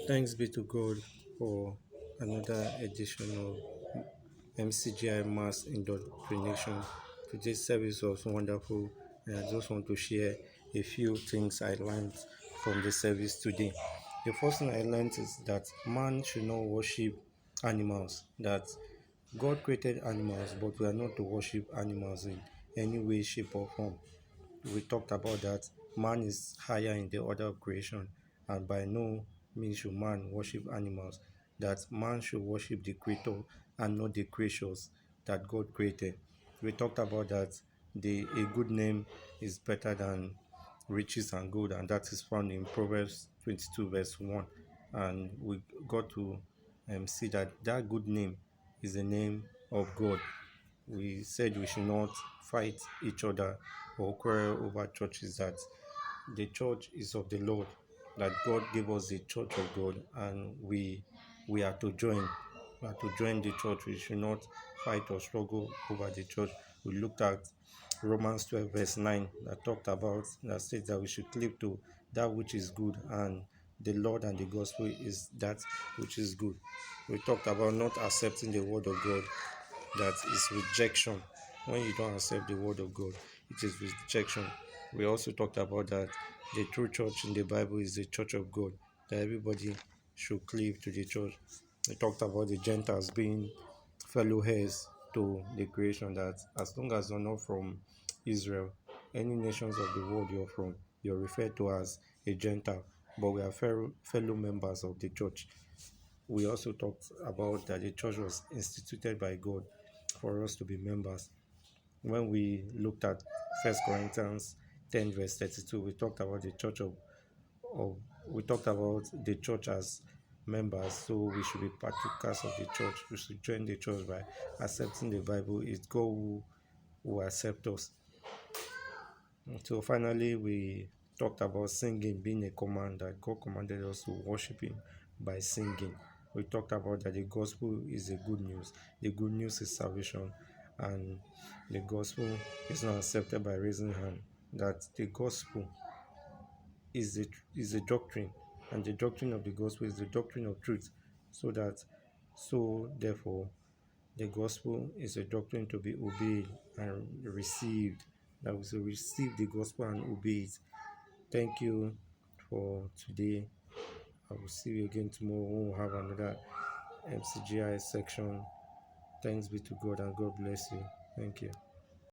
Thanks be to God for another edition of Mcgi Mass Indoctrination. Today's service was wonderful, and I just want to share a few things I learned from the service today. The first thing I learned is that man should not worship animals, that God created animals, but we are not to worship animals in any way, shape, or form. We talked about that man is higher in the order of creation, and by no means should man worship animals, that man should worship the creator and not the creatures that God created. We talked about that a good name is better than riches and gold, and that is found in Proverbs 22 verse 1. And we got to see that good name is the name of God. We said we should not fight each other or quarrel over churches, that the church is of the Lord, that God gave us the church of God, and we are to join. We are to join the church. We should not fight or struggle over the church. We looked at Romans 12 verse 9 that says that we should cleave to that which is good, and the Lord and the gospel is that which is good. We talked about not accepting the word of God, that is rejection. When you don't accept the word of God, it is rejection. We also talked about that the true church in the Bible is the church of God, that everybody should cleave to the church. We talked about the Gentiles being fellow heirs to the creation, that as long as you're not from Israel, any nations of the world you're from, you're referred to as a Gentile, but we are fellow members of the church. We also talked about that the church was instituted by God for us to be members. When we looked at 1 Corinthians 10 verse 32, we talked about the church of we talked about the church as members, so we should be partakers of the church. We should join the church by accepting the Bible. It's God who accepts us. So finally, we talked about singing being a command, that God commanded us to worship Him by singing. We talked about that the gospel is the good news. The good news is salvation, and the gospel is not accepted by raising hand. That the gospel is a doctrine, and the doctrine of the gospel is the doctrine of truth. Therefore, the gospel is a doctrine to be obeyed and received. That we should receive the gospel and obey it. Thank you for today. I will see you again tomorrow when we'll have another MCGI section. Thanks be to God, and God bless you. Thank you.